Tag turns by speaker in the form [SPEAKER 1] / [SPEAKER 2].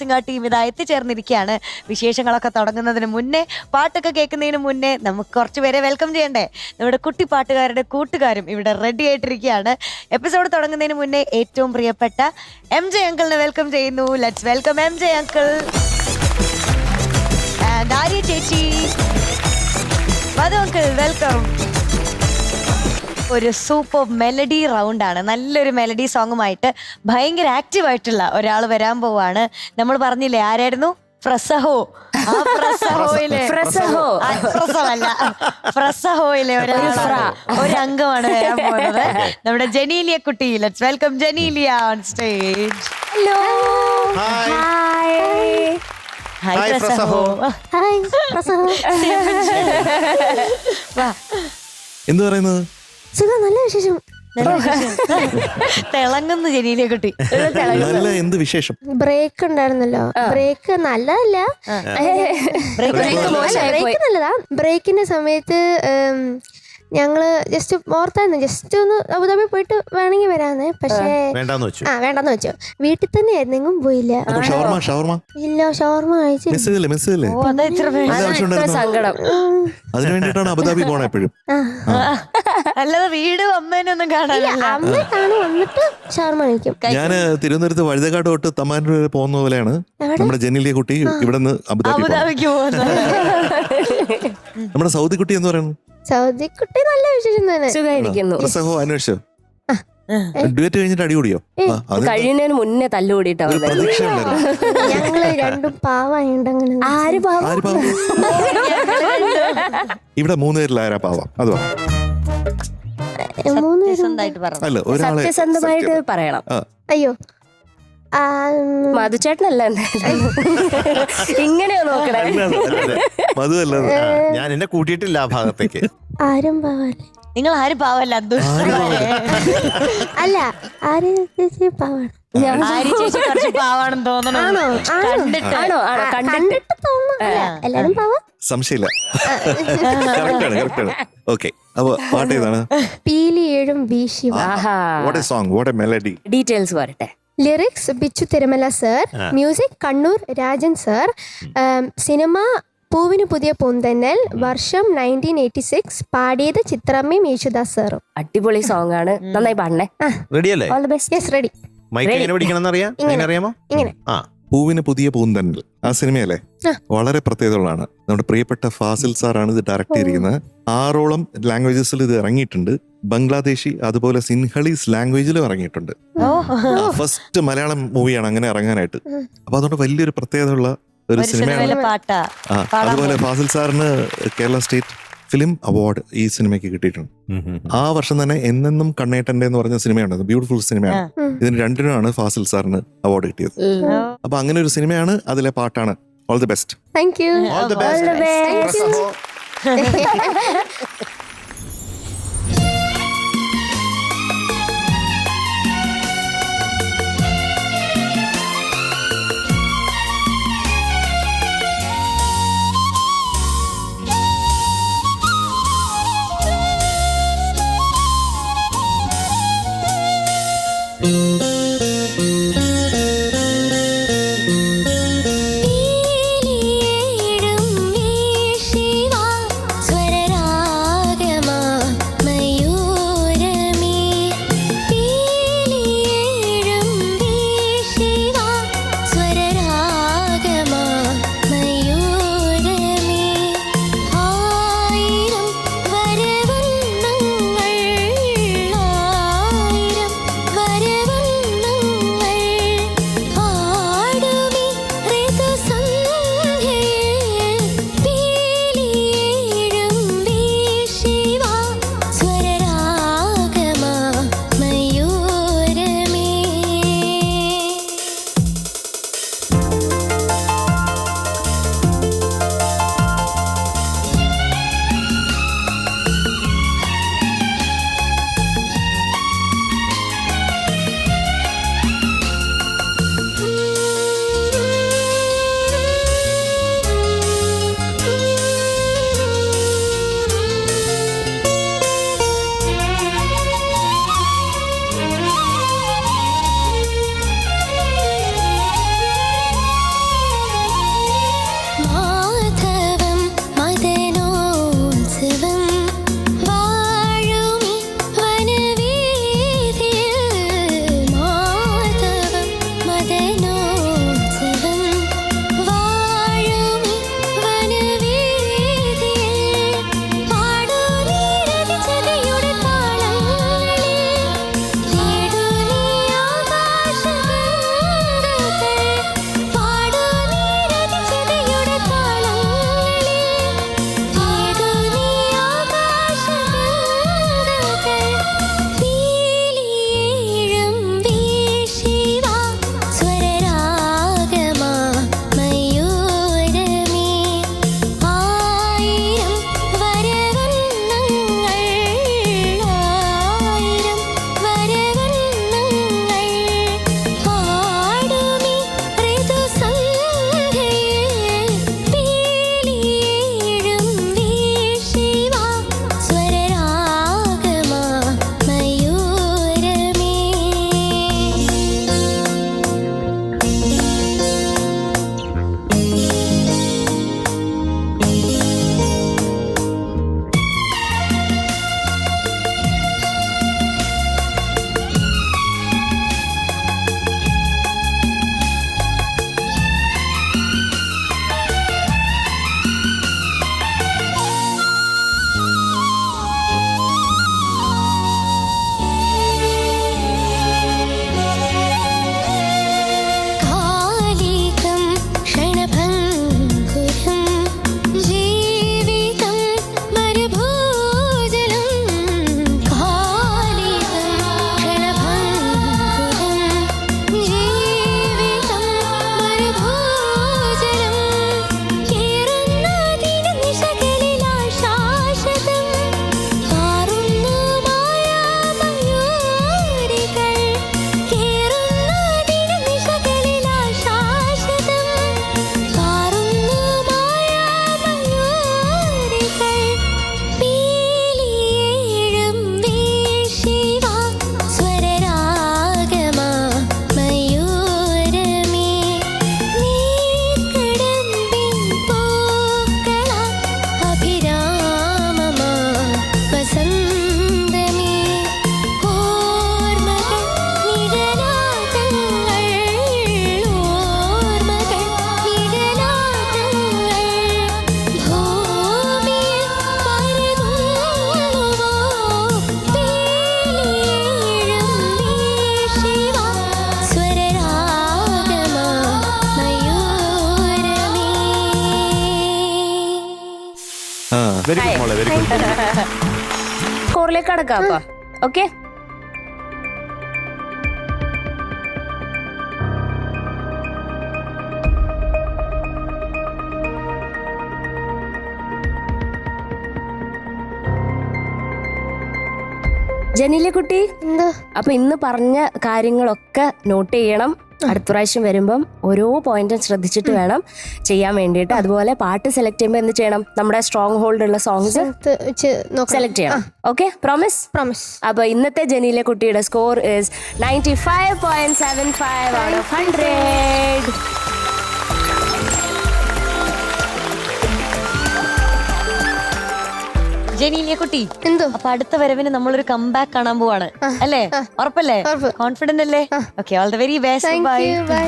[SPEAKER 1] Singh team ഇതാ എത്തിച്ചേർന്നിരിക്കുകയാണ്. വിശേഷങ്ങളൊക്കെ തുടങ്ങുന്നതിന് മുന്നേ, പാട്ടൊക്കെ കേൾക്കുന്നതിന് മുന്നേ നമുക്ക് കുറച്ചുപേരെ വെൽക്കം ചെയ്യണ്ടേ. നമ്മുടെ കുട്ടി പാട്ടുകാരുടെ കൂട്ടുകാരും ഇവിടെ റെഡി ആയിട്ടിരിക്കുകയാണ്. എപ്പിസോഡ് തുടങ്ങുന്നതിന് മുന്നേ ഏറ്റവും പ്രിയപ്പെട്ട MJ അങ്കിളിനെ വെൽക്കം ചെയ്യുന്നു. Let's welcome MJ uncle and Arya ചേച്ചി. മധു അങ്കിൾ വെൽക്കം. ഒരു സൂപ്പർ മെലഡി റൗണ്ടാണ്. നല്ലൊരു മെലഡി സോങ്ങുമായിട്ട് ഭയങ്കര ആക്റ്റീവ് ആയിട്ടുള്ള ഒരാൾ വരാൻ പോവാണ്. നമ്മൾ പറഞ്ഞില്ലേ ആരായിരുന്നു? ഫ്രസഹോ. ആ ഫ്രസഹോയിലെ ഫ്രസഹോയിലെ ഒരു അംഗമാണ് വരാൻ പോകുന്നത്. നമ്മുടെ ജനീലിയ കുട്ടി. Let's welcome Genelia on stage.
[SPEAKER 2] Hello.
[SPEAKER 1] Hi ഫ്രസഹോ.
[SPEAKER 3] എന്ത് പറയുന്നത്?
[SPEAKER 2] നല്ല വിശേഷം.
[SPEAKER 1] തിളങ്ങുന്നു ജനീലിയ കുട്ടി.
[SPEAKER 3] നല്ല എന്ത് വിശേഷം?
[SPEAKER 2] ബ്രേക്ക് ഉണ്ടായിരുന്നല്ലോ. ബ്രേക്ക് നല്ലതല്ല, ബ്രേക്ക് നല്ലതാ. ബ്രേക്കിന്റെ സമയത്ത് ഞങ്ങള് ജസ്റ്റ് ഓർത്തായിരുന്നു, ജസ്റ്റ് ഒന്ന് അബുദാബി പോയിട്ട് വേണമെങ്കിൽ വരാന്ന്. പക്ഷേ വേണ്ടെന്ന് വെച്ചു. വീട്ടിൽ തന്നെ ആയിരുന്നു, എങ്ങും പോയില്ല. ഇല്ല, ഷവർമ കഴിച്ചില്ല.
[SPEAKER 3] അതിനു വേണ്ടിട്ടാണ് അബുദാബി പോണ എപ്പോഴും.
[SPEAKER 1] അല്ലാതെ വീട് അമ്മേനൊന്നും കാണാനില്ല.
[SPEAKER 2] അമ്മ കാണും, വന്നിട്ട് ഷവർമ കഴിക്കും.
[SPEAKER 3] ഞാന് തിരുവനന്തപുരത്ത് വഴുതക്കാട് തൊട്ട് തമ്മാനൂർ വരെ പോകുന്ന പോലെയാണ് നമ്മുടെ ജനീലിയ കുട്ടി ഇവിടെ നിന്ന്
[SPEAKER 1] അബുദാബിക്ക് പോകുന്നത്.
[SPEAKER 3] നമ്മുടെ സൗദി കുട്ടി എന്ന് പറയുന്നു.
[SPEAKER 2] സൗദി കുട്ടി നല്ല വിശേഷം തന്നെ.
[SPEAKER 4] സുഖമായിരിക്കുന്നു.
[SPEAKER 3] പ്രസഹോ അന്വേഷിച്ചോ? ഡ്യുവറ്റ് കഴിഞ്ഞിട്ട് അടികൂടിയോ?
[SPEAKER 4] കഴിയുന്നതിന് മുന്നേ തല്ലുകൂടിയിട്ടാ
[SPEAKER 2] ഞങ്ങള് രണ്ടും പാവണ്ടങ്ങനെ.
[SPEAKER 4] ആര് പാവം?
[SPEAKER 3] ഇവിടെ 3 പേരിൽ ആരാ പാവം? അത് അല്ല, ഒരാളെ
[SPEAKER 4] സത്യസന്ധമായിട്ട് പറയണം.
[SPEAKER 2] അയ്യോ,
[SPEAKER 4] മധുചേട്ടനല്ല. ഇങ്ങനെയോ നോക്കണേ.
[SPEAKER 3] മധു അല്ല,
[SPEAKER 5] ഞാൻ എന്നെ കൂട്ടിയിട്ടില്ല ആ ഭാഗത്തേക്ക്.
[SPEAKER 2] ആരും പാവല്ലേ?
[SPEAKER 1] നിങ്ങൾ ആരും പാവല്ല.
[SPEAKER 2] അല്ല, ആര്യ ചേച്ചി പാവാണ്.
[SPEAKER 1] ആര്യ ചേച്ചി കുറച്ച് പാവാണെന്ന് തോന്നണോ?
[SPEAKER 2] കണ്ടിട്ട് തോന്നുന്നു. എല്ലാരും പാവ,
[SPEAKER 3] സംശയമില്ല. കറക്റ്റാണ്. ഓക്കെ, അപ്പൊ പാട്ട് ഏതാണ്?
[SPEAKER 2] പീലിയേഴും വീശി.
[SPEAKER 4] ഡീറ്റെയിൽസ് പറയട്ടെ.
[SPEAKER 2] Lyrics Bichu Thirumala sir, music Kannur Rajan sir, cinema Poovinu Puthiya പൂന്തന്നൽ, വർഷം 1986, പാടിയത് ചിത്രമ്മയും യേശുദാസ് സാറും.
[SPEAKER 4] അടിപൊളി സോങ് ആണ്, നന്നായി പാടണേ.
[SPEAKER 5] റെഡിയല്ലേ?
[SPEAKER 4] All the best.
[SPEAKER 2] Yes, ready.
[SPEAKER 5] Mike എങ്ങനെ പിടിക്കണം അറിയാമോ?
[SPEAKER 2] ഇങ്ങനെ.
[SPEAKER 3] പൂവിന് പുതിയ പൂന്തന്നൽ ആ സിനിമയല്ലേ, വളരെ പ്രത്യേകതകളാണ്. നമ്മുടെ പ്രിയപ്പെട്ട ഫാസിൽ സാറാണ് ഇത് ഡയറക്ട് ചെയ്തിരിക്കുന്നത്. 6ഓളം ലാംഗ്വേജസിൽ ഇത് ഇറങ്ങിയിട്ടുണ്ട്. ബംഗ്ലാദേശി അതുപോലെ സിൻഹളീസ് ലാംഗ്വേജിലും ഇറങ്ങിയിട്ടുണ്ട്. ഫസ്റ്റ് മലയാളം മൂവിയാണ് അങ്ങനെ ഇറങ്ങാനായിട്ട്. അപ്പൊ അതുകൊണ്ട് വലിയൊരു പ്രത്യേകതയുള്ള ഒരു സിനിമയാണ്. അതുപോലെ ഫാസിൽ സാറിന് കേരള സ്റ്റേറ്റ് ഫിലിം അവാർഡ് ഈ സിനിമയ്ക്ക് കിട്ടിയിട്ടുണ്ട്. ആ വർഷം തന്നെ എന്നെന്നും കണ്ണേട്ടന്റെ എന്ന് പറഞ്ഞ സിനിമയുണ്ട്, ബ്യൂട്ടിഫുൾ സിനിമയാണ്. ഇതിന് രണ്ടിനുമാണ് ഫാസിൽ സാറിന് അവാർഡ് കിട്ടിയത്. അപ്പൊ അങ്ങനെ ഒരു സിനിമയാണ്, അതിലെ പാട്ടാണ്. All the best.
[SPEAKER 2] Thank you.
[SPEAKER 6] സ്വരരാഗ
[SPEAKER 5] വെരി ഗുഡ് മോളെ, വെരി ഗുഡ്.
[SPEAKER 4] സ്കോറിലേക്ക് കടക്കാം അപ്പൊ. ഓക്കെ, ജനീല കുട്ടി,
[SPEAKER 2] എന്തോ
[SPEAKER 4] അപ്പൊ ഇന്ന് പറഞ്ഞ കാര്യങ്ങളൊക്കെ നോട്ട് ചെയ്യണം. അടുത്ത പ്രാവശ്യം വരുമ്പം ഓരോ പോയിന്റും ശ്രദ്ധിച്ചിട്ട് വേണം ചെയ്യാൻ വേണ്ടിയിട്ട്. അതുപോലെ പാട്ട് സെലക്ട് ചെയ്യുമ്പോൾ എന്ത് ചെയ്യണം? നമ്മുടെ സ്ട്രോങ് ഹോൾഡ് ഉള്ള സോങ്സ് സെലക്ട് ചെയ്യണം. Okay, promise?
[SPEAKER 2] പ്രോമിസ്.
[SPEAKER 4] അപ്പൊ ഇന്നത്തെ ജനീല കുട്ടിയുടെ score is 95.75 out of 100.
[SPEAKER 1] Genelia കുട്ടി,
[SPEAKER 2] എന്തോ
[SPEAKER 1] അപ്പൊ അടുത്ത വരവിന് നമ്മളൊരു കംബാക്ക് കാണാൻ പോവാണ് അല്ലേ? ഉറപ്പല്ലേ?
[SPEAKER 2] ഉറപ്പ്.
[SPEAKER 1] കോൺഫിഡന്റ് അല്ലേ? Okay, all the very best.
[SPEAKER 2] Thank
[SPEAKER 1] bye.
[SPEAKER 2] You, by.